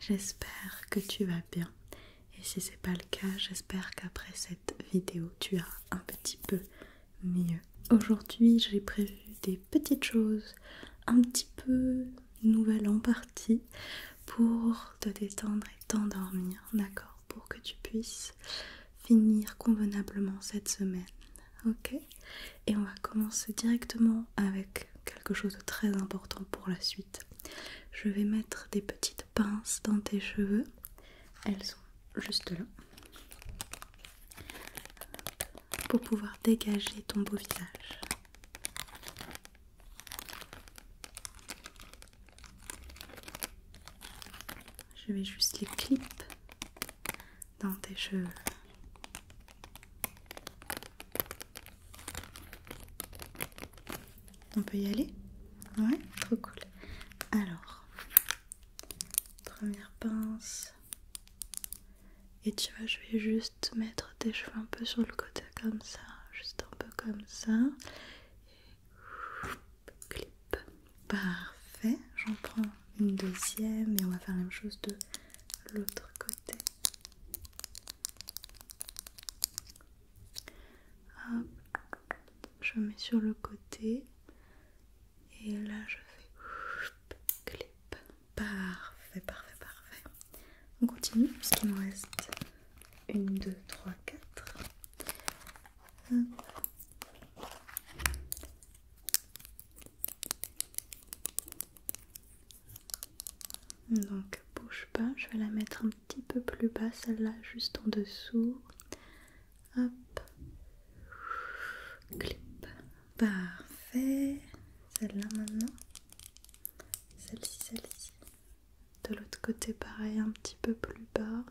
j'espère que tu vas bien. Et si c'est pas le cas, j'espère qu'après cette vidéo, tu as un petit peu mieux. Aujourd'hui, j'ai prévu des petites choses un petit peu nouvelles en partie pour te détendre et t'endormir, d'accord? Pour que tu puisses finir convenablement cette semaine, ok? Et on va commencer directement avec quelque chose de très important pour la suite. Je vais mettre des petites pinces dans tes cheveux. Elles sont juste là. Pour pouvoir dégager ton beau visage. Je vais juste les clip dans tes cheveux. On peut y aller? Ouais, trop cool. Alors, première pince. Et tu vois, je vais juste mettre tes cheveux un peu sur le côté comme ça. Juste un peu comme ça. Et clip. Parfait. J'en prends une deuxième et on va faire la même chose de l'autre côté. Hop. Je mets sur le côté. Et là, je fais clip. Parfait, parfait, parfait. On continue puisqu'il me reste 1, 2, 3, 4. Donc bouge pas, je vais la mettre un petit peu plus bas, celle-là juste en dessous. Hop. Clip. Parfait. Celle-là maintenant. Celle-ci, celle-ci. De l'autre côté pareil, un petit peu plus bas.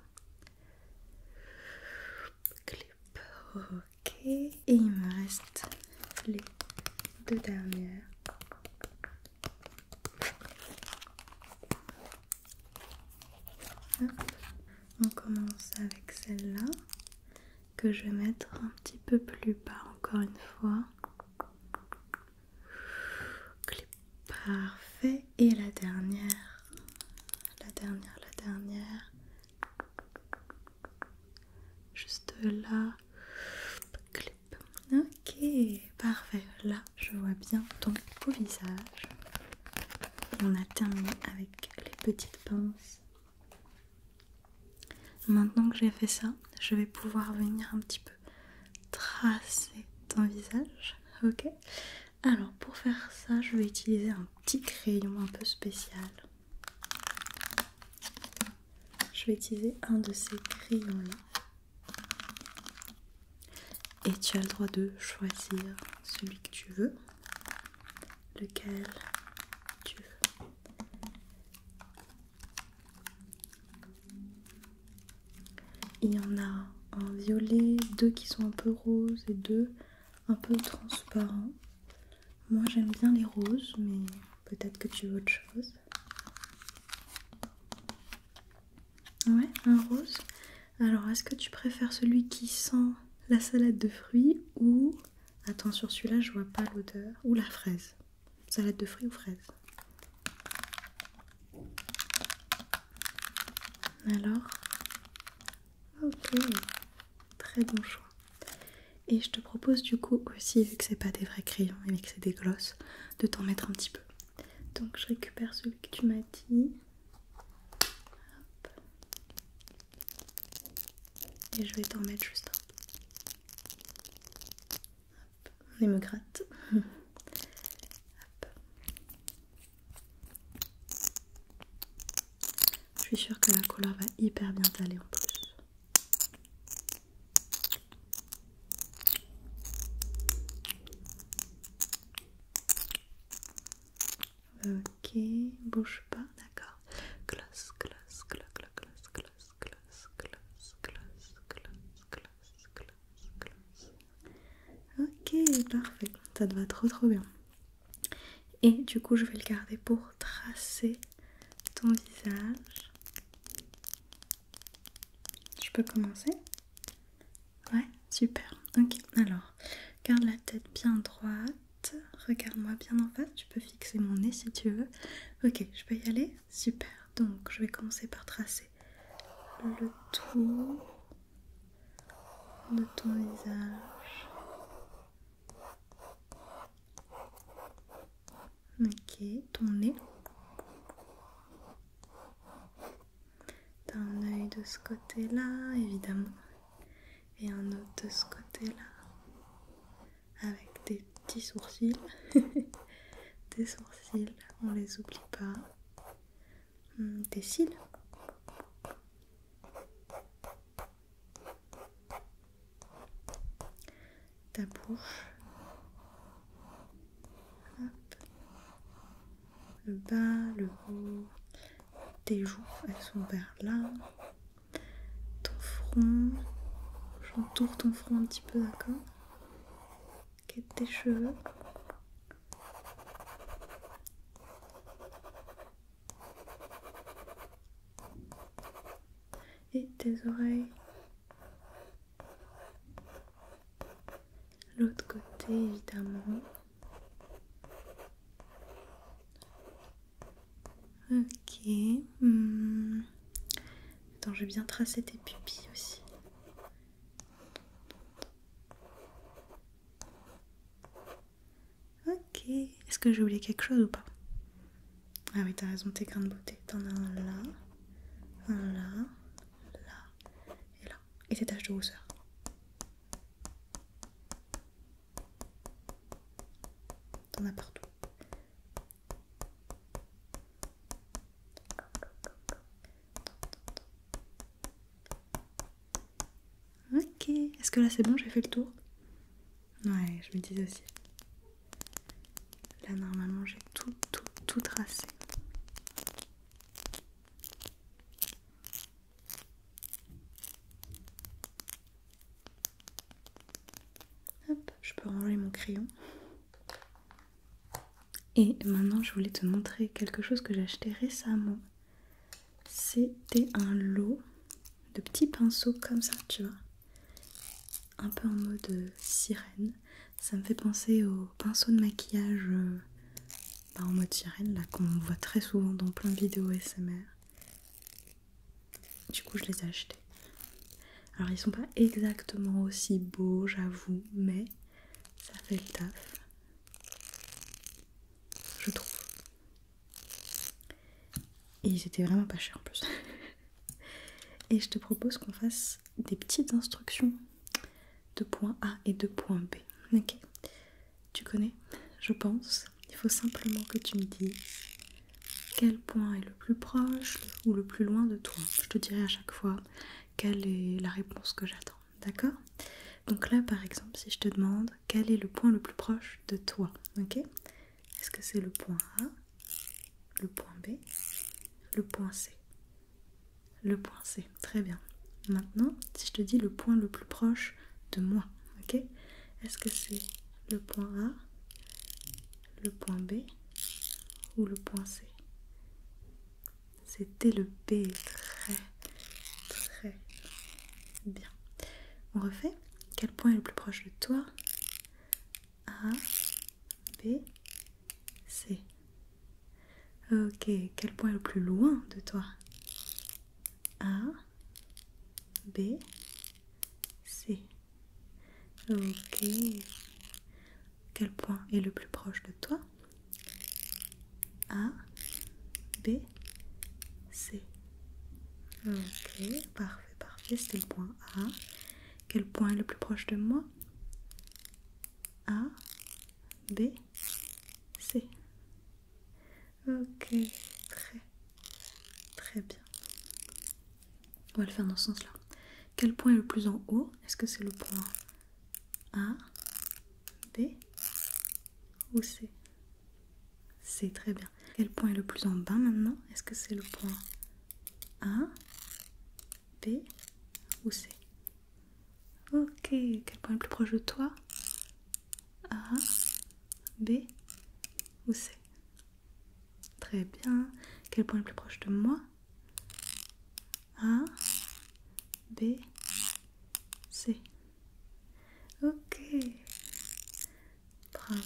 Clip. Ok. Et il me reste les deux dernières. Hop. On commence avec celle-là que je vais mettre un petit peu plus bas encore une fois. Clip. Parfait. Et la dernière. La dernière. Juste là. Clip. Ok, parfait. Là, je vois bien ton beau visage. Et on a terminé avec les petites pinces. Maintenant que j'ai fait ça, je vais pouvoir venir un petit peu tracer ton visage. Ok? Alors, pour faire ça, je vais utiliser un petit crayon un peu spécial. Je vais utiliser un de ces crayons-là. Et tu as le droit de choisir celui que tu veux. Lequel tu veux. Il y en a un violet, 2 qui sont un peu roses et 2 un peu transparents. Moi j'aime bien les roses, mais peut-être que tu veux autre chose. Ouais, un rose. Alors est-ce que tu préfères celui qui sent la salade de fruits ou... Attends, sur celui-là je vois pas l'odeur. Ou la fraise. Salade de fruits ou fraise? Alors? Ok, très bon choix. Et je te propose du coup aussi, vu que c'est pas des vrais crayons mais que c'est des glosses, de t'en mettre un petit peu. Donc je récupère celui que tu m'as dit. Hop. Et je vais t'en mettre juste un peu. Hop. Et me gratte. Hop. Je suis sûre que la couleur va hyper bien t'aller en plus. Ok, bouge pas, d'accord. Gloss, gloss, gloss, gloss, gloss, gloss, gloss, gloss, gloss, gloss, gloss, gloss. Ok, parfait, ça te va trop bien. Et du coup, je vais le garder pour tracer ton visage. Je peux commencer? Ouais, super. Ok, alors, garde la tête bien droite. Regarde-moi bien en face, tu peux fixer mon nez si tu veux. Ok, je peux y aller? Super. Donc je vais commencer par tracer le tour de ton visage. Ok, ton nez. T'as un œil de ce côté-là, évidemment, et un autre de ce côté-là, avec des petits sourcils. Des sourcils, on les oublie pas. Des cils. Ta bouche. Hop. Le bas, le haut. Tes joues, elles sont vers là. Ton front. J'entoure ton front un petit peu, d'accord? Ok, tes cheveux. Et tes oreilles. L'autre côté, évidemment. Ok. Attends, je vais bien tracer tes pupilles aussi. Ok. Est-ce que j'ai oublié quelque chose ou pas? Ah oui, t'as raison, tes grains de beauté. T'en as un là, là, et là. Et tes taches de rousseur. T'en as partout. Ok. Est-ce que là c'est bon, j'ai fait le tour? Ouais, je me disais aussi. Là normalement j'ai tout tracé. Hop, je peux enlever mon crayon. Et maintenant je voulais te montrer quelque chose que j'ai acheté récemment. C'était un lot de petits pinceaux comme ça, tu vois. Un peu en mode sirène. Ça me fait penser aux pinceaux de maquillage en mode sirène, là, qu'on voit très souvent dans plein de vidéos ASMR. Du coup, je les ai achetés. Alors, ils sont pas exactement aussi beaux, j'avoue, mais ça fait le taf. Je trouve. Et ils étaient vraiment pas chers en plus. Et je te propose qu'on fasse des petites instructions de point A et de point B. Ok? Tu connais, je pense. Il faut simplement que tu me dises quel point est le plus proche ou le plus loin de toi. Je te dirai à chaque fois quelle est la réponse que j'attends. D'accord? Donc là, par exemple, si je te demande quel est le point le plus proche de toi, ok? Est-ce que c'est le point A, le point B, le point C? Le point C, très bien. Maintenant, si je te dis le point le plus proche de moi, ok? Est-ce que c'est le point A, le point B ou le point C? C'était le B, très bien. On refait. Quel point est le plus proche de toi? A, B, C. Ok, quel point est le plus loin de toi? A, B, C. Ok. Quel point est le plus proche de toi? A, B, C. Ok, parfait, c'était le point A. Quel point est le plus proche de moi? A, B, C. Ok, très bien. On va le faire dans ce sens-là. Quel point est le plus en haut? Est-ce que c'est le point A, B ou C? C, très bien. Quel point est le plus en bas maintenant? Est-ce que c'est le point A, B ou C? Ok, quel point est le plus proche de toi? A, B ou C? Très bien. Quel point est le plus proche de moi? A, B, C. Ok. Bravo.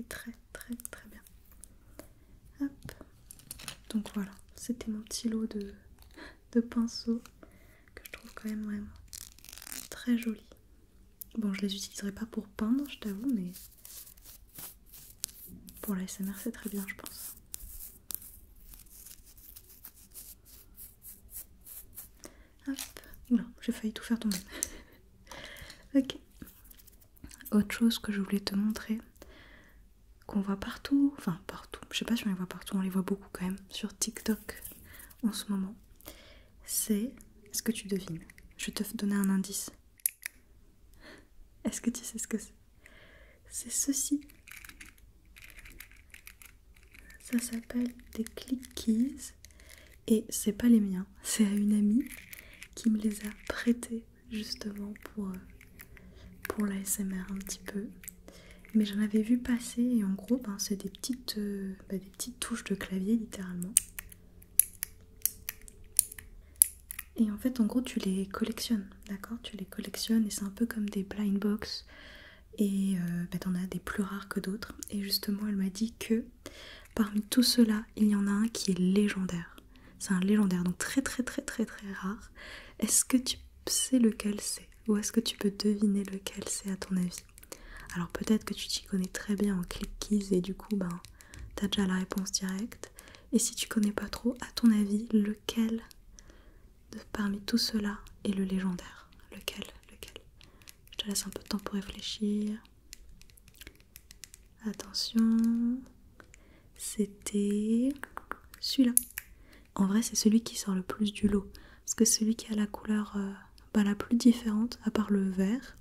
c'est très très très bien. Hop. Donc voilà, c'était mon petit lot de pinceaux que je trouve quand même vraiment très joli. Bon, je les utiliserai pas pour peindre, je t'avoue, mais pour la l'ASMR c'est très bien, je pense. Hop, oula, j'ai failli tout faire tomber. Ok. Autre chose que je voulais te montrer, qu'on voit partout, enfin partout, je sais pas si on les voit partout, on les voit beaucoup quand même sur TikTok en ce moment, c'est, est-ce que tu devines? Je vais te donner un indice. Est-ce que tu sais ce que c'est? C'est ceci. Ça s'appelle des clickies et c'est pas les miens, c'est à une amie qui me les a prêtés justement pour l'ASMR un petit peu. Mais j'en avais vu passer et en gros c'est des petites touches de clavier littéralement. Et en fait en gros tu les collectionnes, d'accord? Tu les collectionnes et c'est un peu comme des blind box et t'en as des plus rares que d'autres. Et justement elle m'a dit que parmi tout cela il y en a un qui est légendaire. C'est un légendaire, donc très très très très très rare. Est-ce que tu sais lequel c'est? Ou est-ce que tu peux deviner lequel c'est à ton avis? Alors peut-être que tu t'y connais très bien en clickies et du coup t'as déjà la réponse directe. Et si tu connais pas trop, à ton avis, lequel parmi tout cela est le légendaire? Lequel? Je te laisse un peu de temps pour réfléchir. Attention, c'était celui-là. En vrai c'est celui qui sort le plus du lot, parce que celui qui a la couleur la plus différente, à part le vert.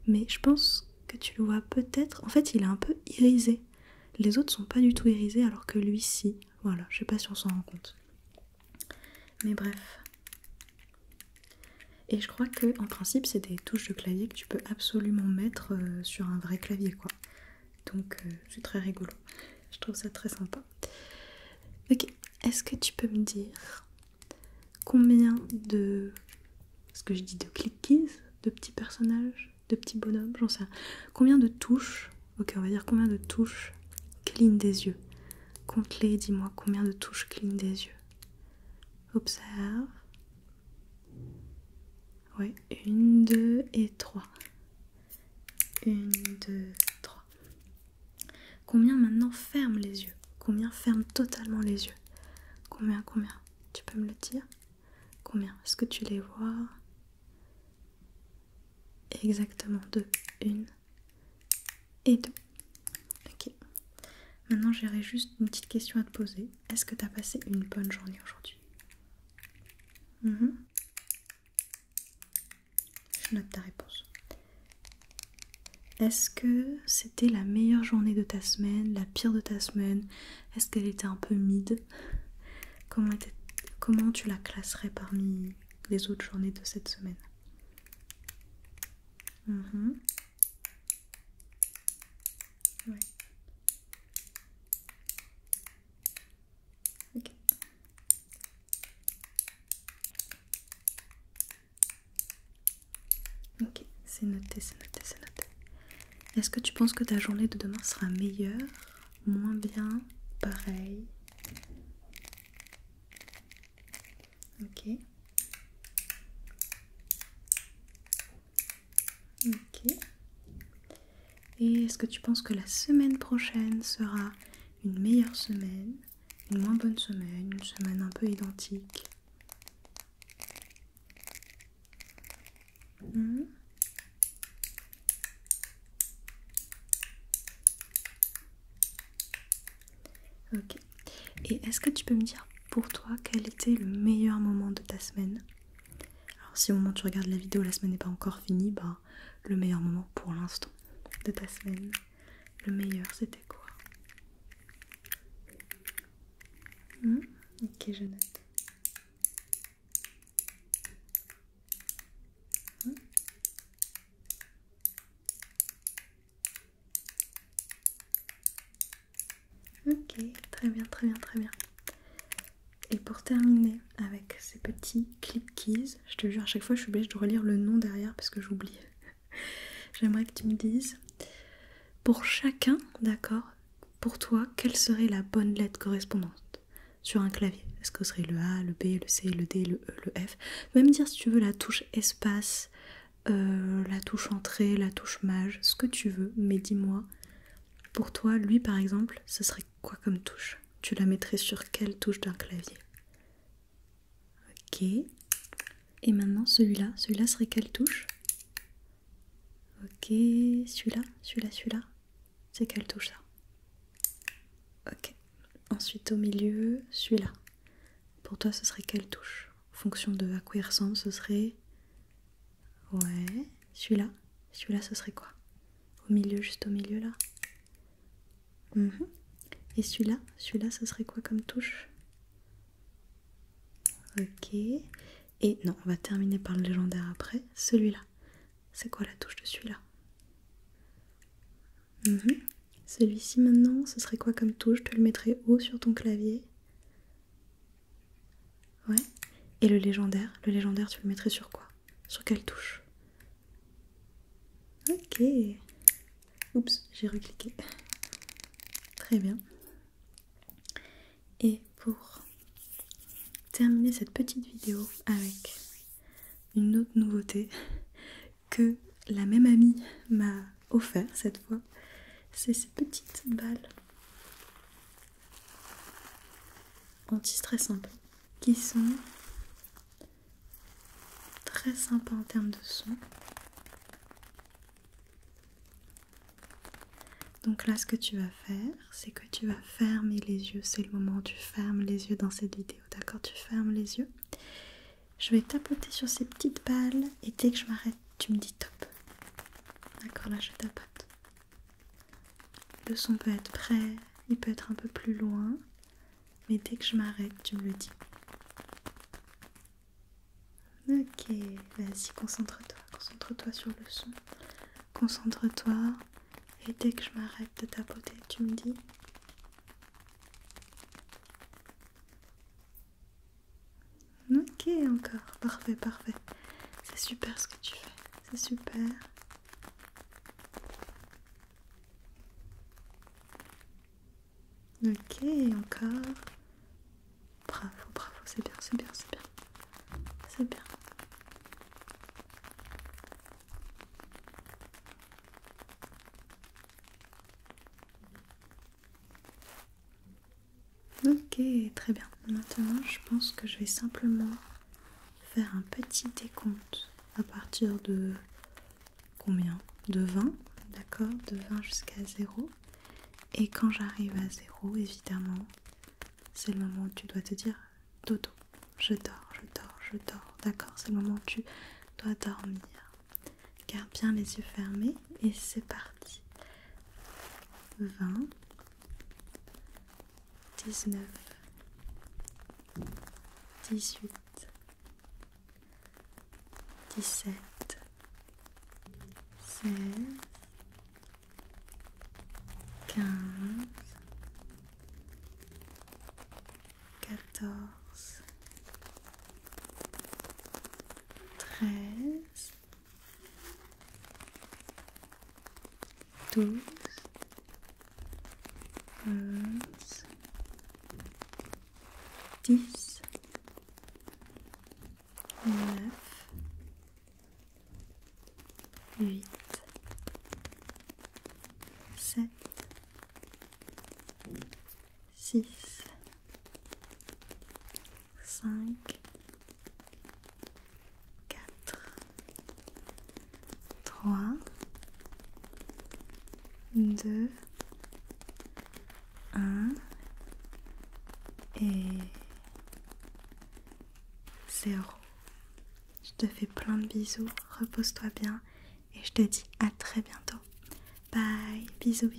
Mais je pense que tu le vois peut-être, en fait il est un peu irisé. Les autres sont pas du tout irisés alors que lui si. Voilà, je sais pas si on s'en rend compte. Mais bref. Et je crois que en principe c'est des touches de clavier que tu peux absolument mettre sur un vrai clavier quoi. Donc c'est très rigolo. Je trouve ça très sympa. Ok, est-ce que tu peux me dire combien de... ce que je dis de clickies, de petits personnages, de petits bonhommes, j'en sais rien. Combien de touches, ok on va dire combien de touches clignent des yeux. Compte-les et dis-moi combien de touches clignent des yeux. Observe. Ouais, 1, 2 et 3. 1, 2, 3. Combien maintenant ferment les yeux? Combien ferment totalement les yeux? Combien? Tu peux me le dire? Combien? Est-ce que tu les vois? Exactement, 2, 1 et 2. Ok. Maintenant j'aurais juste une petite question à te poser. Est-ce que tu as passé une bonne journée aujourd'hui? Je note ta réponse. Est-ce que c'était la meilleure journée de ta semaine, la pire de ta semaine? Est-ce qu'elle était un peu mid? Comment tu la classerais parmi les autres journées de cette semaine? Ouais. Ok. Ok, c'est noté. Est-ce que tu penses que ta journée de demain sera meilleure, moins bien, pareil? Ok. Et est-ce que tu penses que la semaine prochaine sera une meilleure semaine, une moins bonne semaine, une semaine un peu identique? Ok. Et est-ce que tu peux me dire pour toi quel était le meilleur moment de ta semaine? Alors si au moment où tu regardes la vidéo la semaine n'est pas encore finie, le meilleur moment pour l'instant de ta semaine, le meilleur c'était quoi? Ok, je note. Ok, très bien. Et pour terminer avec ces petits clickies, je te jure à chaque fois je suis obligée de relire le nom derrière parce que j'oublie. J'aimerais que tu me dises pour chacun, d'accord, pour toi, quelle serait la bonne lettre correspondante sur un clavier? Est-ce que ce serait le A, le B, le C, le D, le E, le F? Même dire si tu veux la touche espace, la touche entrée, la touche maj, ce que tu veux, mais dis-moi, pour toi, lui par exemple, ce serait quoi comme touche? Tu la mettrais sur quelle touche d'un clavier? Ok. Et maintenant celui-là serait quelle touche? Ok, celui-là, c'est quelle touche ça? Ok. Ensuite au milieu, celui-là. Pour toi, ce serait quelle touche? En fonction de à quoi il ressemble, ce serait... Ouais, celui-là, ce serait quoi? Au milieu, juste au milieu là. Et celui-là, ce serait quoi comme touche? Ok. Et non, on va terminer par le légendaire après. Celui-là, c'est quoi la touche de celui-là? Celui-ci maintenant, ce serait quoi comme touche? Tu le mettrais haut sur ton clavier? Ouais. Et le légendaire, tu le mettrais sur quoi? Sur quelle touche? Ok. Oups, j'ai recliqué. Très bien. Et pour terminer cette petite vidéo avec une autre nouveauté que la même amie m'a offert cette fois, c'est ces petites balles anti-stressantes qui sont très sympas en termes de son. Donc là, ce que tu vas faire, c'est que tu vas fermer les yeux. C'est le moment où tu fermes les yeux dans cette vidéo, d'accord? Tu fermes les yeux. Je vais tapoter sur ces petites balles et dès que je m'arrête, tu me dis top. D'accord, là je tapote. Le son peut être près, il peut être un peu plus loin, mais dès que je m'arrête, tu me le dis. Ok, vas-y, concentre-toi sur le son. Concentre-toi et dès que je m'arrête de tapoter, tu me dis. Ok, encore, parfait. C'est super ce que tu fais, c'est super. Ok, encore. Bravo, c'est bien. C'est bien. Ok, très bien. Maintenant, je pense que je vais simplement faire un petit décompte à partir de combien? De 20, d'accord? De 20 jusqu'à 0. Et quand j'arrive à 0, évidemment, c'est le moment où tu dois te dire dodo. Je dors. D'accord? C'est le moment où tu dois dormir. Garde bien les yeux fermés et c'est parti. 20, 19, 18, 17, 16, 15, 14, 13, 12, 11, 10, 9, 8, 7, 6, 5, 4, 3, 2, 1 et 0. Je te fais plein de bisous, repose-toi bien et je te dis à très bientôt. Bye, bisous.